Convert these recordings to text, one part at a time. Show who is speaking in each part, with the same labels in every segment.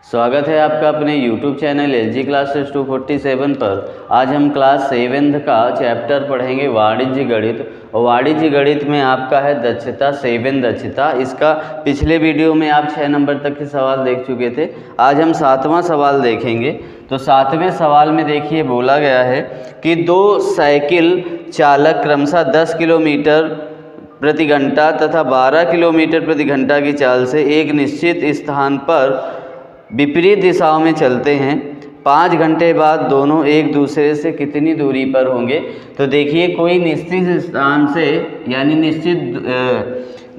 Speaker 1: स्वागत है आपका अपने YouTube चैनल LG क्लासेस 247 पर। आज हम क्लास 7th का चैप्टर पढ़ेंगे वाणिज्य गणित। और वाणिज्य गणित में आपका है दक्षता 7 दक्षता। इसका पिछले वीडियो में आप 6 नंबर तक के सवाल देख चुके थे। आज हम 7वां सवाल देखेंगे। तो 7वें सवाल में देखिए बोला गया है कि दो साइकिल चालक क्रमशः 10 किलोमीटर प्रति घंटा तथा 12 किलोमीटर प्रति घंटा की चाल से एक निश्चित स्थान पर विपरीत दिशाओं में चलते हैं। 5 घंटे बाद दोनों एक दूसरे से कितनी दूरी पर होंगे। तो देखिए कोई निश्चित स्थान से यानी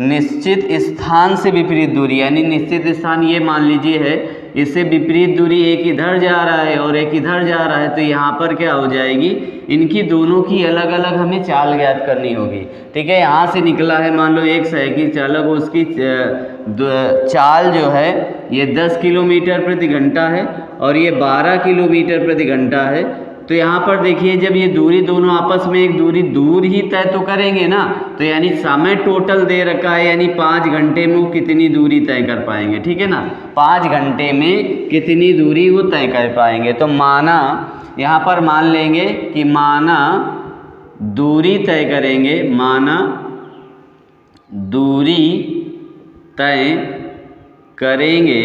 Speaker 1: निश्चित स्थान से विपरीत दूरी, यानी निश्चित स्थान ये मान लीजिए है, इससे विपरीत दूरी एक इधर जा रहा है और एक इधर जा रहा है। तो यहाँ पर क्या हो जाएगी, इनकी दोनों की अलग अलग हमें चाल ज्ञात करनी होगी। ठीक है, यहाँ से निकला है मान लो एक साइकिल चालक, उसकी चाल जो है ये 10 किलोमीटर प्रति घंटा है और ये 12 किलोमीटर प्रति घंटा है। तो यहाँ पर देखिए जब ये दूरी दोनों आपस में एक दूरी दूर ही तय तो करेंगे ना, तो यानी समय टोटल दे रखा है, यानी 5 घंटे में वो कितनी दूरी तय कर पाएंगे। ठीक है ना, 5 घंटे में कितनी दूरी वो तय कर पाएंगे। तो माना यहाँ पर मान लेंगे कि माना दूरी तय करेंगे, माना दूरी तय करेंगे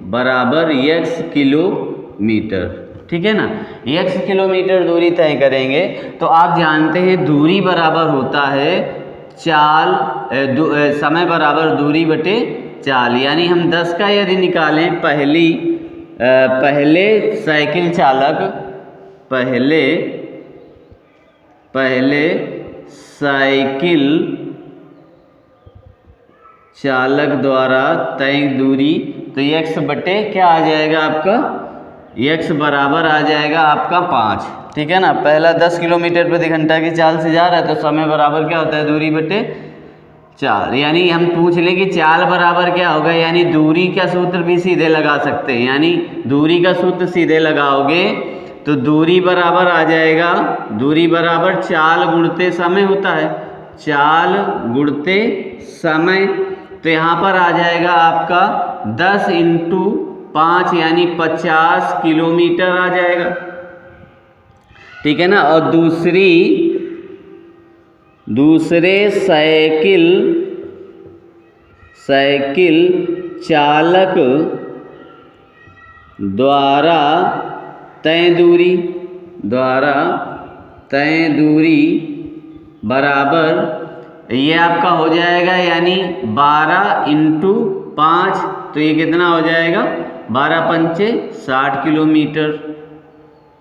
Speaker 1: बराबर x किलोमीटर। ठीक है ना, x किलोमीटर दूरी तय करेंगे। तो आप जानते हैं दूरी बराबर होता है चाल समय बराबर दूरी बटे चाल। यानी हम 10 का यदि निकालें, पहले साइकिल चालक पहले साइकिल चालक द्वारा तय दूरी, तो x बटे क्या आ जाएगा आपका, x बराबर आ जाएगा आपका 5। ठीक है ना, पहला 10 किलोमीटर प्रति घंटा की चाल से जा रहा है, तो समय बराबर क्या होता है, दूरी बटे चाल। यानी हम पूछ लें कि चाल बराबर क्या होगा, यानी दूरी का सूत्र भी सीधे लगा सकते हैं। यानी दूरी का सूत्र सीधे लगाओगे तो दूरी बराबर आ जाएगा, दूरी बराबर चाल गुणते समय होता है, चाल गुणते समय। तो यहाँ पर आ जाएगा आपका 10 × 5 यानी 50 किलोमीटर आ जाएगा। ठीक है ना, और दूसरे साइकिल चालक द्वारा तय दूरी बराबर ये आपका हो जाएगा, यानी 12 × 5। तो ये कितना हो जाएगा, 12 × 5 = 60 किलोमीटर।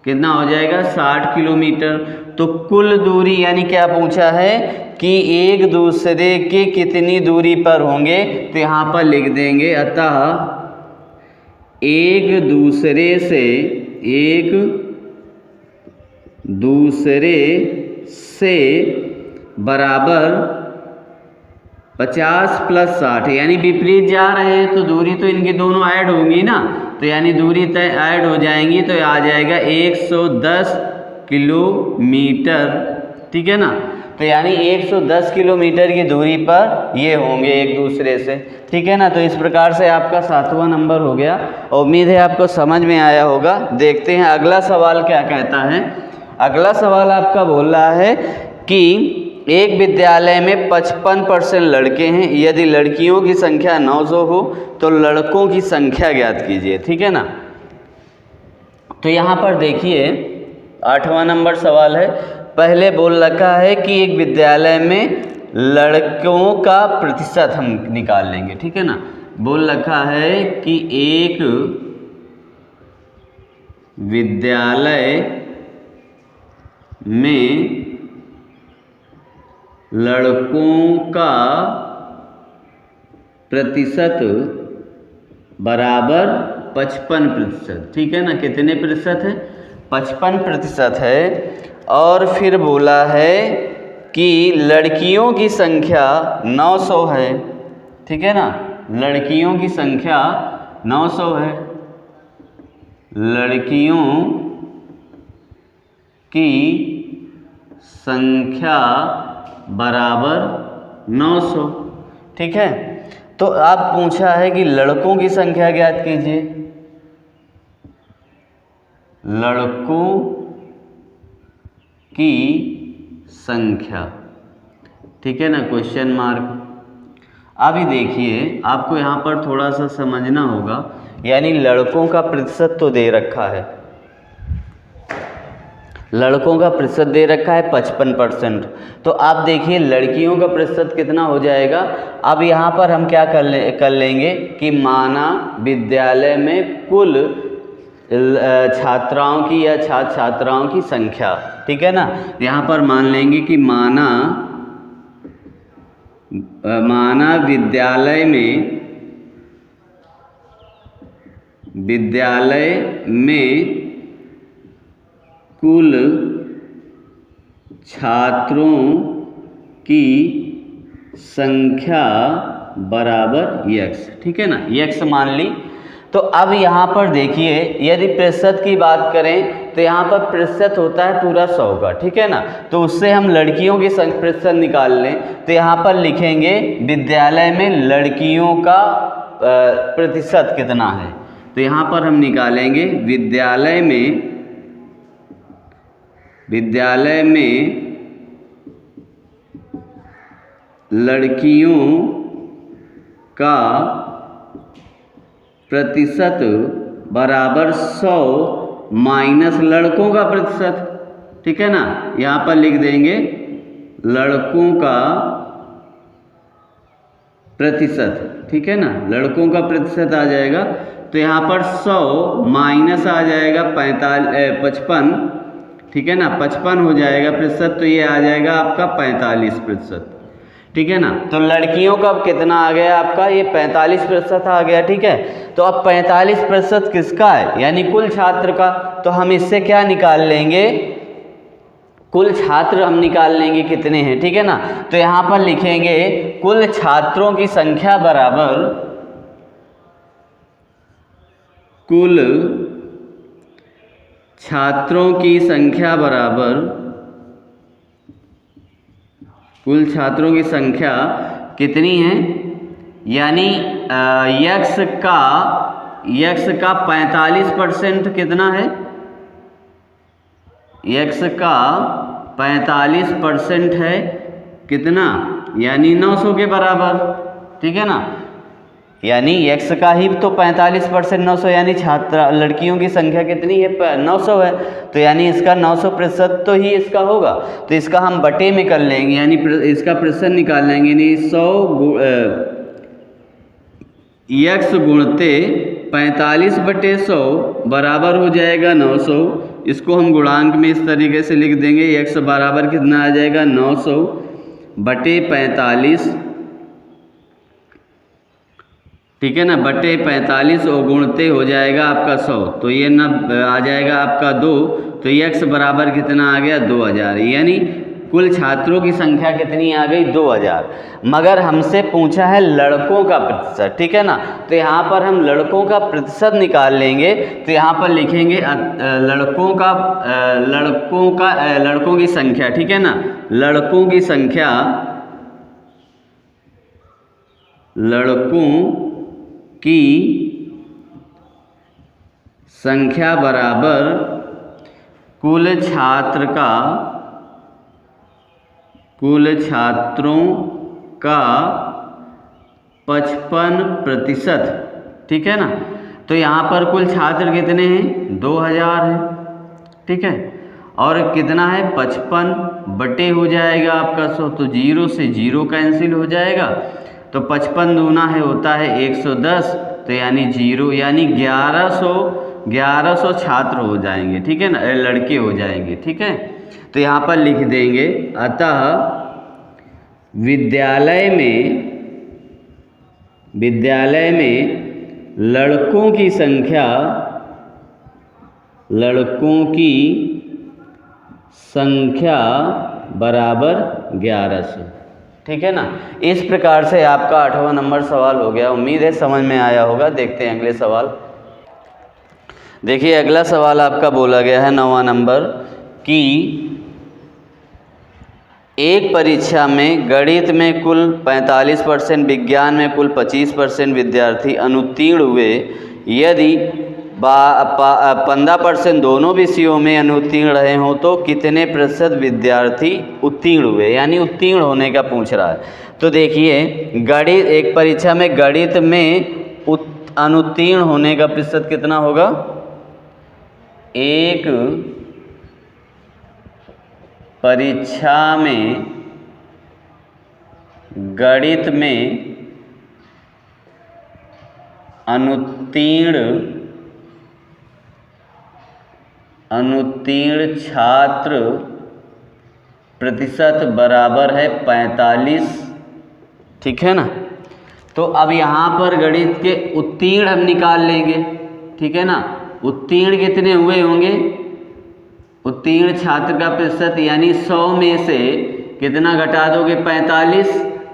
Speaker 1: कितना हो जाएगा, 60 किलोमीटर। तो कुल दूरी यानी क्या पूछा है कि एक दूसरे के कितनी दूरी पर होंगे, तो यहाँ पर लिख देंगे, अतः एक दूसरे से बराबर 50 + 60, यानी विपरीत जा रहे हैं तो दूरी तो इनकी दोनों ऐड होंगी ना, तो यानी दूरी तय ऐड हो जाएंगी, तो आ जाएगा 110 किलोमीटर। ठीक है ना, तो यानी 110 किलोमीटर की दूरी पर ये होंगे एक दूसरे से। ठीक है ना, तो इस प्रकार से आपका 7वां नंबर हो गया। उम्मीद है आपको समझ में आया होगा। देखते हैं अगला सवाल क्या कहता है। अगला सवाल आपका बोल रहा है कि एक विद्यालय में 55% लड़के हैं, यदि लड़कियों की संख्या 900 हो तो लड़कों की संख्या ज्ञात कीजिए। ठीक है ना, तो यहाँ पर देखिए 8वां नंबर सवाल है। पहले बोल रखा है कि एक विद्यालय में लड़कों का प्रतिशत हम निकाल लेंगे। ठीक है ना, बोल रखा है कि एक विद्यालय में लड़कों का प्रतिशत बराबर 55%। ठीक है ना, कितने प्रतिशत है, 55% है। और फिर बोला है कि लड़कियों की संख्या 900 है। ठीक है ना, लड़कियों की संख्या 900 है, लड़कियों की संख्या बराबर 900। ठीक है, तो आप पूछा है कि लड़कों की संख्या ज्ञात कीजिए। लड़कों की संख्या, ठीक है ना, क्वेश्चन मार्क। अभी देखिए आपको यहाँ पर थोड़ा सा समझना होगा, यानी लड़कों का प्रतिशत तो दे रखा है, लड़कों का प्रतिशत दे रखा है 55%। तो आप देखिए लड़कियों का प्रतिशत कितना हो जाएगा। अब यहाँ पर हम क्या कर लेंगे कि माना विद्यालय में कुल छात्राओं की या छात्राओं की संख्या, ठीक है ना। यहाँ पर मान लेंगे कि माना विद्यालय में कुल छात्रों की संख्या बराबर x, ठीक है ना, x मान ली। तो अब यहाँ पर देखिए यदि प्रतिशत की बात करें तो यहाँ पर प्रतिशत होता है पूरा 100 का, ठीक है ना। तो उससे हम लड़कियों की प्रतिशत निकाल लें तो यहाँ पर लिखेंगे विद्यालय में लड़कियों का प्रतिशत कितना है। तो यहाँ पर हम निकालेंगे विद्यालय में लड़कियों का प्रतिशत बराबर 100 माइनस लड़कों का प्रतिशत, ठीक है ना। यहाँ पर लिख देंगे लड़कों का प्रतिशत, ठीक है ना, लड़कों का प्रतिशत आ जाएगा। तो यहाँ पर 100 माइनस आ जाएगा 55, ठीक है ना, 55 हो जाएगा प्रतिशत, तो ये आ जाएगा आपका 45%, ठीक है ना। तो लड़कियों का कितना आ गया आपका, ये 45% आ गया, ठीक है। तो अब 45% किसका है, यानी कुल छात्र का। तो हम इससे क्या निकाल लेंगे, कुल छात्र हम निकाल लेंगे कितने हैं, ठीक है ना। तो यहाँ पर लिखेंगे कुल छात्रों की संख्या बराबर कुल छात्रों की संख्या कितनी है, यानी यक्स का 45% कितना है, यक्स का 45% है कितना, यानी 900 के बराबर, ठीक है ना। यानी x का ही तो 45% 900, यानी लड़कियों की संख्या कितनी है, 900 है। तो यानी इसका 900% तो ही इसका होगा। तो इसका हम बटे में कर लेंगे, यानी इसका प्रतिशत निकाल लेंगे, यानी 100 x गुणते 45/100 बराबर हो जाएगा 900। इसको हम गुणांक में इस तरीके से लिख देंगे, x बराबर कितना आ जाएगा 900/45, ठीक है ना, बटे 45 और गुणते हो जाएगा आपका 100, तो ये ना आ जाएगा आपका 2। तो x बराबर कितना आ गया 2000, यानी कुल छात्रों की संख्या कितनी आ गई 2000। मगर हमसे पूछा है लड़कों का प्रतिशत, ठीक है ना। तो यहाँ पर हम लड़कों का प्रतिशत निकाल लेंगे। तो यहाँ पर लिखेंगे लड़कों की संख्या, ठीक है ना, लड़कों की संख्या बराबर कुल छात्रों का 55%, ठीक है ना। तो यहाँ पर कुल छात्र कितने हैं 2000 हैं, ठीक है, और कितना है 55 बटे हो जाएगा आपका 100, तो 0 से 0 कैंसिल हो जाएगा। तो 55 दूना है होता है 110, तो यानी 0, यानी 1100 छात्र हो जाएंगे, ठीक है ना, लड़के हो जाएंगे, ठीक है। तो यहाँ पर लिख देंगे अतः विद्यालय में लड़कों की संख्या बराबर 1100, ठीक है ना। इस प्रकार से आपका 8वां नंबर सवाल हो गया। उम्मीद है समझ में आया होगा। देखते हैं अगले सवाल। देखिए अगला सवाल आपका बोला गया है 9वां नंबर कि एक परीक्षा में गणित में कुल 45%, विज्ञान में कुल 25% विद्यार्थी अनुत्तीर्ण हुए यदि 15% दोनों विषयों में अनुत्तीर्ण रहे हों तो कितने प्रतिशत विद्यार्थी उत्तीर्ण हुए, यानी उत्तीर्ण होने का पूछ रहा है। तो देखिए गणित, एक परीक्षा में गणित में अनुत्तीर्ण होने का प्रतिशत कितना होगा? एक परीक्षा में गणित में अनुत्तीर्ण छात्र प्रतिशत बराबर है 45, ठीक है ना। तो अब यहाँ पर गणित के उत्तीर्ण हम निकाल लेंगे, ठीक है ना। उत्तीर्ण कितने हुए होंगे? उत्तीर्ण छात्र का प्रतिशत यानी 100 में से कितना घटा दोगे? 45,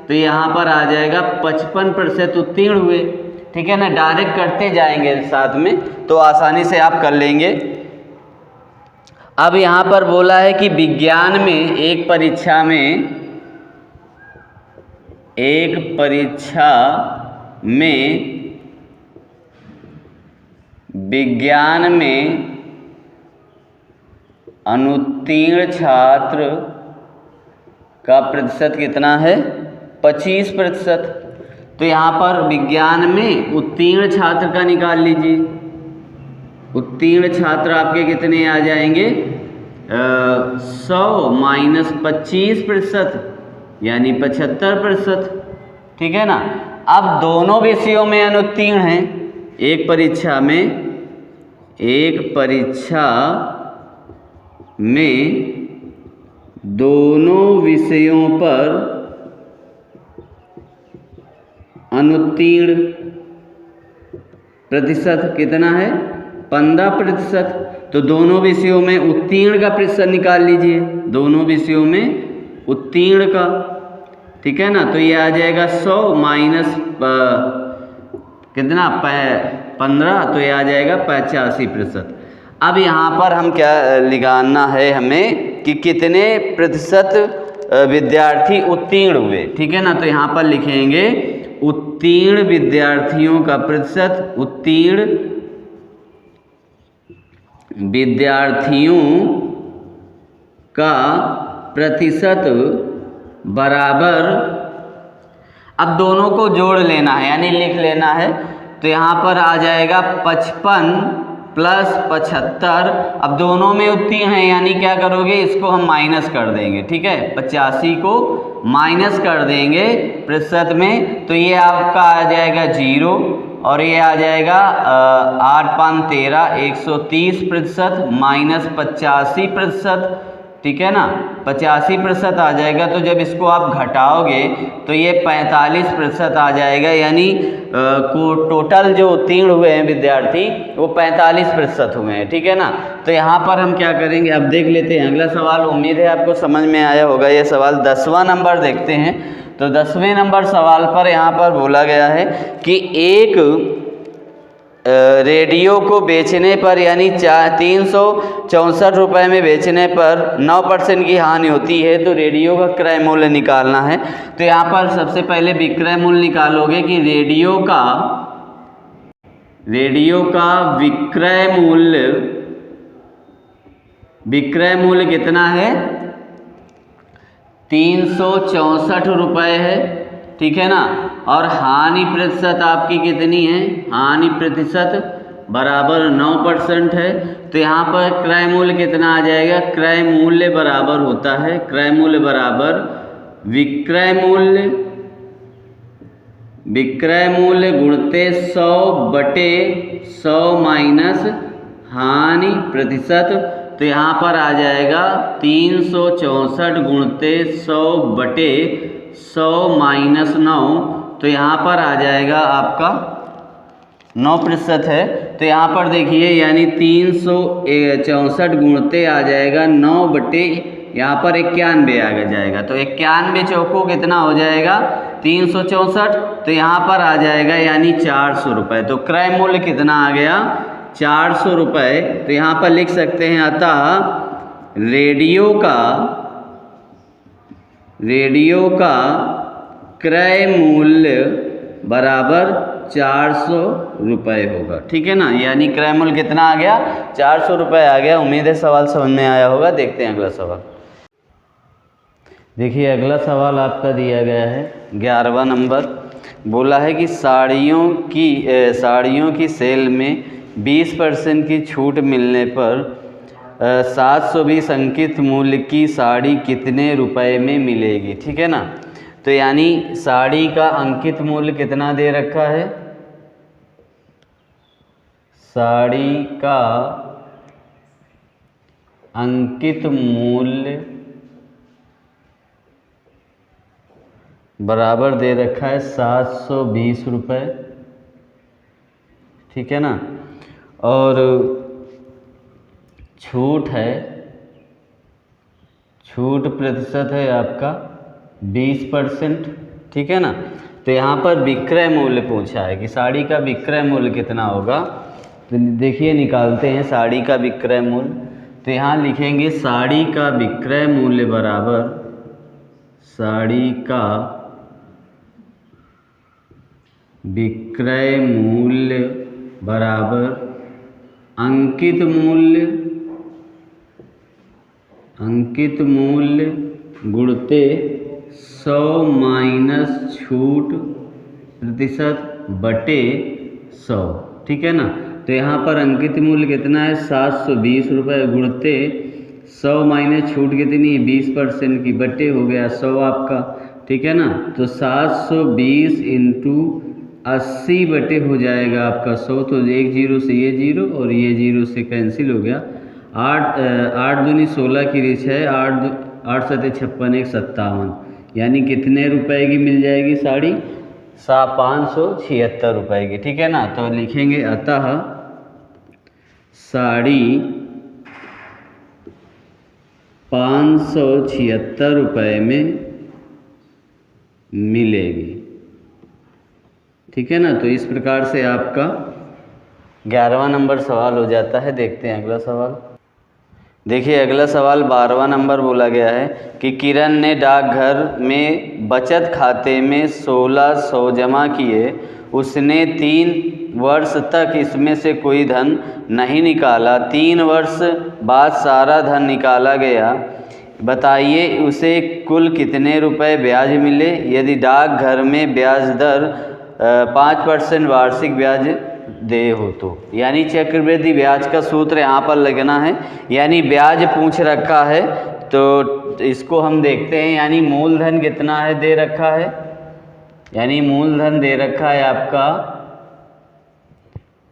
Speaker 1: तो यहाँ पर आ जाएगा 55% उत्तीर्ण हुए, ठीक है ना। डायरेक्ट करते जाएंगे साथ में तो आसानी से आप कर लेंगे। अब यहाँ पर बोला है कि विज्ञान में एक परीक्षा में विज्ञान में अनुत्तीर्ण छात्र का प्रतिशत कितना है? 25%। तो यहाँ पर विज्ञान में उत्तीर्ण छात्र का निकाल लीजिए। उत्तीर्ण छात्र आपके कितने आ जाएंगे? 100 माइनस 25% यानी 75%, ठीक है ना। अब दोनों विषयों में अनुत्तीर्ण हैं। एक परीक्षा में दोनों विषयों पर अनुत्तीर्ण प्रतिशत कितना है? 15%। तो दोनों विषयों में उत्तीर्ण का प्रतिशत निकाल लीजिए, दोनों विषयों में उत्तीर्ण का, ठीक है ना। तो ये आ जाएगा 100 माइनस कितना? 15, तो ये आ जाएगा 85%। अब यहाँ पर हम क्या निकालना है हमें कि कितने प्रतिशत विद्यार्थी उत्तीर्ण हुए, ठीक है ना। तो यहाँ पर लिखेंगे उत्तीर्ण विद्यार्थियों का प्रतिशत, उत्तीर्ण विद्यार्थियों का प्रतिशत बराबर, अब दोनों को जोड़ लेना है यानी लिख लेना है। तो यहाँ पर आ जाएगा 55 प्लस 75। अब दोनों में उत्तीर्ण है यानी क्या करोगे? इसको हम माइनस कर देंगे, ठीक है। 85 को माइनस कर देंगे प्रतिशत में, तो ये आपका आ जाएगा 0 और ये आ जाएगा 8 5 13, 130% माइनस 85%, ठीक है ना। 85% आ जाएगा। तो जब इसको आप घटाओगे तो ये 45% आ जाएगा, यानी टोटल जो उत्तीर्ण हुए हैं विद्यार्थी वो 45% हुए हैं, ठीक है ना। तो यहाँ पर हम क्या करेंगे, अब देख लेते हैं अगला सवाल। उम्मीद है आपको समझ में आया होगा। ये सवाल 10वां नंबर देखते हैं। तो 10वें नंबर सवाल पर यहाँ पर बोला गया है कि एक रेडियो को बेचने पर यानी 364 रुपये में बेचने पर 9% की हानि होती है, तो रेडियो का क्रय मूल्य निकालना है। तो यहाँ पर सबसे पहले विक्रय मूल्य निकालोगे कि रेडियो का विक्रय मूल्य कितना है? 364 रुपये है, ठीक है ना। और हानि प्रतिशत आपकी कितनी है? हानि प्रतिशत बराबर 9% है। तो यहाँ पर क्रय मूल्य कितना आ जाएगा? क्रय मूल्य बराबर होता है, क्रय मूल्य बराबर विक्रय मूल्य गुणते 100/100 माइनस हानि प्रतिशत। तो यहाँ पर आ जाएगा 364 गुणते 100/100 माइनस 9। तो यहाँ पर आ जाएगा आपका 9% है। तो यहाँ पर देखिए यानी 364 गुणते आ जाएगा 9/, यहाँ पर 91 आ जाएगा। तो 91 चौको कितना हो जाएगा? 364। तो यहाँ पर आ जाएगा यानी 400 रुपये। तो क्रय मूल्य कितना आ गया? 400 रुपये। तो यहाँ पर लिख सकते हैं अतः रेडियो का क्रय मूल्य बराबर 400 रुपये होगा। ठीक है ना, यानी क्रय मूल्य कितना आ गया, 400 रुपये आ गया। उम्मीद है सवाल समझ में आया होगा। देखते हैं अगला सवाल। देखिए अगला सवाल आपका दिया गया है 11वां नंबर। बोला है कि साड़ियों की सेल में 20% की छूट मिलने पर 720 अंकित मूल्य की साड़ी कितने रुपए में मिलेगी। ठीक है ना, तो यानी साड़ी का अंकित मूल्य कितना दे रखा है, साड़ी का अंकित मूल्य बराबर दे रखा है 720 रुपये। ठीक है ना, और छूट प्रतिशत है आपका 20%। ठीक है ना, तो यहाँ पर विक्रय मूल्य पूछा है कि साड़ी का विक्रय मूल्य कितना होगा। तो देखिए निकालते हैं साड़ी का विक्रय मूल्य। तो यहाँ लिखेंगे साड़ी का विक्रय मूल्य बराबर साड़ी का विक्रय मूल्य बराबर अंकित मूल्य गुणते 100 माइनस छूट प्रतिशत बटे 100। ठीक है ना, तो यहाँ पर अंकित मूल्य कितना है 720 रुपये गुणते 100 माइनस छूट कितनी है 20% की, बटे हो गया 100 आपका। ठीक है ना, तो 720 इंटू 80 बटे हो जाएगा आपका 100। तो एक जीरो से ये जीरो और ये जीरो से कैंसिल हो गया। 8 दूनी 16 की रेस है, 8 सते 56 1 57, यानी कितने रुपए की मिल जाएगी साड़ी, 576 रुपये की। ठीक है ना, तो लिखेंगे अतः साड़ी 576 रुपये में मिलेगी। ठीक है ना, तो इस प्रकार से आपका 11वां नंबर सवाल हो जाता है। देखते हैं अगला सवाल। देखिए अगला सवाल 12वां नंबर बोला गया है कि किरण ने डाकघर में बचत खाते में 1600 जमा किए। उसने 3 वर्ष तक इसमें से कोई धन नहीं निकाला। 3 वर्ष बाद सारा धन निकाला गया। बताइए उसे कुल कितने रुपए ब्याज मिले यदि डाकघर में ब्याज दर 5% वार्षिक ब्याज दे हो तो। यानी चक्रवृद्धि ब्याज का सूत्र यहाँ पर लगना है, यानी ब्याज पूछ रखा है तो इसको हम देखते हैं। यानी मूलधन कितना है दे रखा है, यानी मूलधन दे रखा है आपका,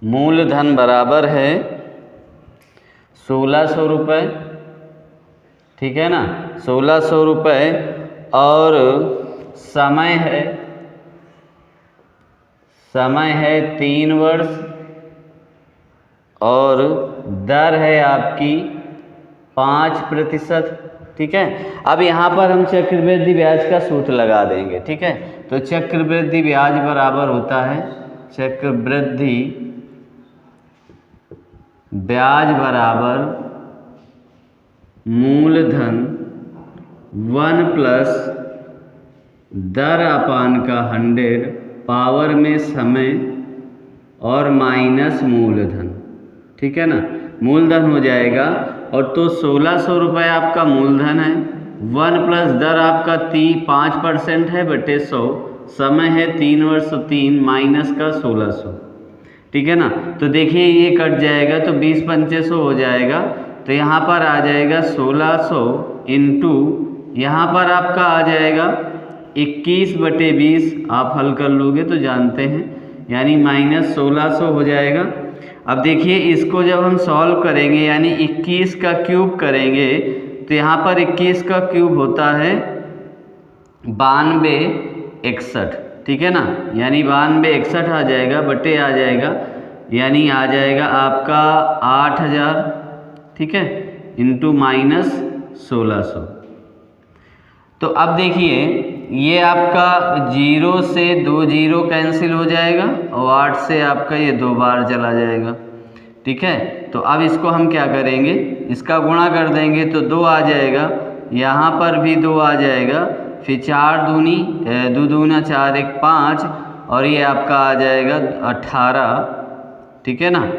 Speaker 1: मूलधन बराबर है 1600 रुपये। ठीक है ना, 1600 रुपये, और समय है 3 वर्ष, और दर है आपकी 5%। ठीक है, अब यहाँ पर हम चक्रवृद्धि ब्याज का सूत्र लगा देंगे। ठीक है, तो चक्रवृद्धि ब्याज बराबर होता है, चक्रवृद्धि ब्याज बराबर मूलधन 1 प्लस दर अपान का 100 पावर में समय और माइनस मूलधन। ठीक है ना, मूलधन हो जाएगा। और तो 1600 रुपये आपका मूलधन है, 1 प्लस दर आपका 5% है बटे 100, समय है 3 वर्ष, 3 माइनस का 1600। ठीक है ना, तो देखिए ये कट जाएगा तो 20 पंचे 100 हो जाएगा। तो यहाँ पर आ जाएगा 1600 इंटू यहाँ पर आपका आ जाएगा 21 बटे 20। आप हल कर लोगे तो जानते हैं, यानी माइनस 1600 हो जाएगा। अब देखिए इसको जब हम सॉल्व करेंगे यानी 21 का क्यूब करेंगे तो यहाँ पर 21 का क्यूब होता है 9261। ठीक है ना, यानी 9261 आ जाएगा बटे आ जाएगा, यानी आ जाएगा आपका 8000। ठीक है, इंटू माइनस 1600। तो अब देखिए ये आपका 0 से 2 0 कैंसिल हो जाएगा और 8 से आपका ये 2 बार चला जाएगा। ठीक है, तो अब इसको हम क्या करेंगे, इसका गुणा कर देंगे तो 2 आ जाएगा, यहाँ पर भी 2 आ जाएगा, फिर 4 दूनी 2 दूना 4 1 5, और ये आपका आ जाएगा 18, ठीक है ना,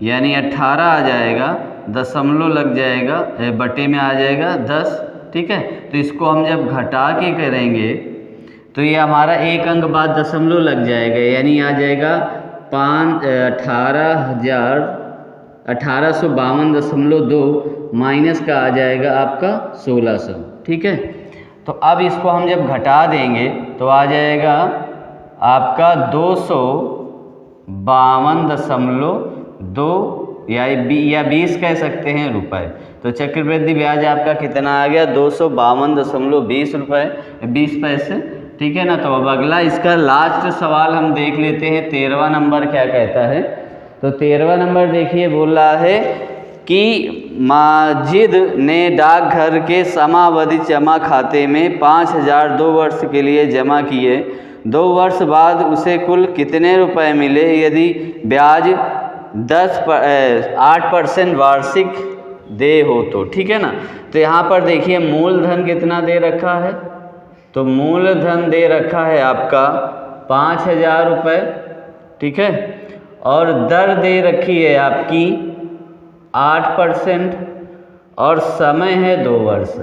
Speaker 1: यानी 18 आ जाएगा, दशमलव लग जाएगा, बटे में आ जाएगा 10, ठीक है। तो इसको हम जब घटा के करेंगे तो ये हमारा एक अंक बाद दशमलव लग जाएगा, यानी आ जाएगा 1852.2 माइनस का आ जाएगा आपका 1600, ठीक है। तो अब इसको हम जब घटा देंगे तो आ जाएगा आपका 252.2 या 20 कह सकते हैं रुपए। तो चक्रवृद्धि ब्याज आपका कितना आ गया, 252.20 रुपये 20 पैसे, ठीक है ना। तो अब अगला इसका लास्ट सवाल हम देख लेते हैं, 13वां नंबर क्या कहता है। तो 13वां नंबर देखिए, बोल रहा है कि माजिद ने डाकघर के समावधि जमा खाते में 5,000 2 वर्ष के लिए जमा किए, 2 वर्ष बाद उसे कुल कितने रुपए मिले यदि ब्याज 8% वार्षिक दे हो तो, ठीक है ना। तो यहाँ पर देखिए मूलधन कितना दे रखा है, तो मूलधन दे रखा है आपका 5,000 रुपये, ठीक है, और दर दे रखी है आपकी 8% और समय है 2 वर्ष,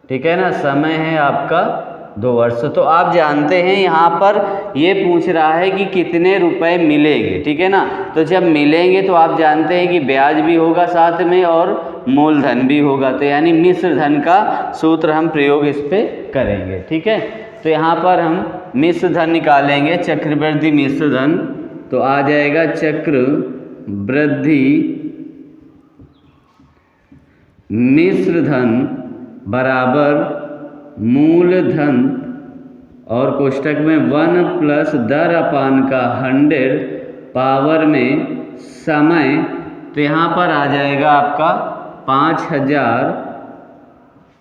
Speaker 1: ठीक है ना, समय है आपका 2 वर्ष। तो आप जानते हैं यहाँ पर ये पूछ रहा है कि कितने रुपए मिलेंगे, ठीक है ना। तो जब मिलेंगे तो आप जानते हैं कि ब्याज भी होगा साथ में और मूलधन भी होगा, तो यानी मिश्र धन का सूत्र हम प्रयोग इस पे करेंगे, ठीक है। तो यहाँ पर हम मिश्र धन निकालेंगे, चक्रवृद्धि मिश्र धन, तो आ जाएगा चक्रवृद्धि मिश्र धन बराबर मूलधन और कोष्टक में 1 प्लस दर अपान का 100 पावर में समय। तो यहाँ पर आ जाएगा आपका 5,000,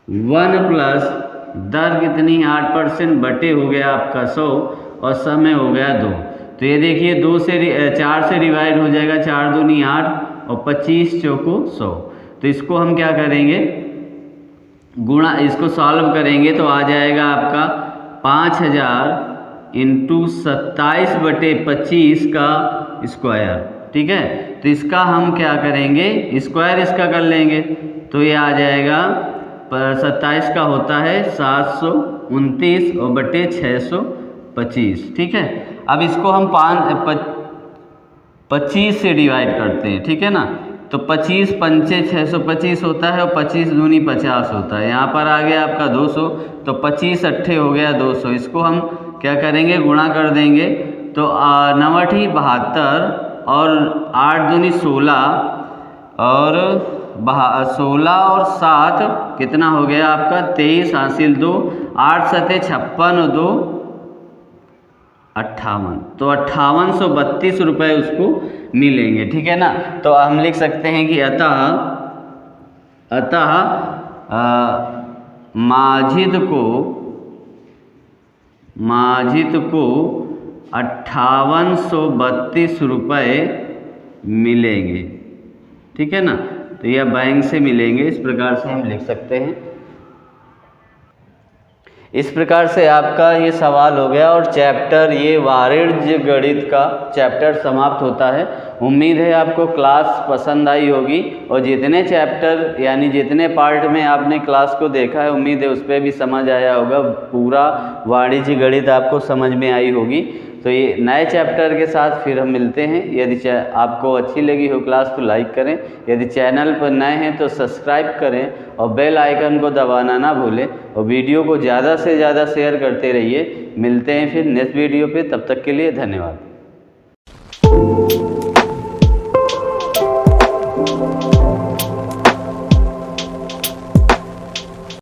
Speaker 1: 1 प्लस दर कितनी 8% बटे हो गया आपका 100 और समय हो गया 2। तो ये देखिए 4 से डिवाइड हो जाएगा, 4 दूनी 8 और 25 चौको 100। तो इसको हम क्या करेंगे, गुणा, इसको सॉल्व करेंगे तो आ जाएगा आपका 5,000 इंटू 27/25 का स्क्वायर, ठीक है। तो इसका हम क्या करेंगे, स्क्वायर इसका कर लेंगे, तो ये आ जाएगा 27 का होता है 729 और बटे 625, ठीक है। अब इसको हम 25 से डिवाइड करते हैं, ठीक है ना। तो 25 पंचे 625 होता है और 25 दूनी 50 होता है, यहाँ पर आ गया आपका 200, तो 25 अट्ठे हो गया 200। इसको हम क्या करेंगे, गुणा कर देंगे, तो 9 72 और 8 दूनी 16 और 16 और 7 कितना हो गया आपका 23 हासिल 2, 8 सते 56 और 2 58, तो 5832 रुपये उसको मिलेंगे, ठीक है ना। तो हम लिख सकते हैं कि अतः माजिद को 5832 रुपये मिलेंगे, ठीक है ना। तो यह बैंक से मिलेंगे, इस प्रकार से हम लिख सकते हैं। इस प्रकार से आपका ये सवाल हो गया और चैप्टर, ये वाणिज्य गणित का चैप्टर समाप्त होता है। उम्मीद है आपको क्लास पसंद आई होगी और जितने चैप्टर यानी जितने पार्ट में आपने क्लास को देखा है, उम्मीद है उस पर भी समझ आया होगा, पूरा वाणिज्य गणित आपको समझ में आई होगी। तो ये नए चैप्टर के साथ फिर हम मिलते हैं। यदि आपको अच्छी लगी हो क्लास तो लाइक करें, यदि चैनल पर नए हैं तो सब्सक्राइब करें और बेल आइकन को दबाना ना भूलें और वीडियो को ज़्यादा से ज़्यादा शेयर करते रहिए। मिलते हैं फिर नेक्स्ट वीडियो पे, तब तक के लिए धन्यवाद।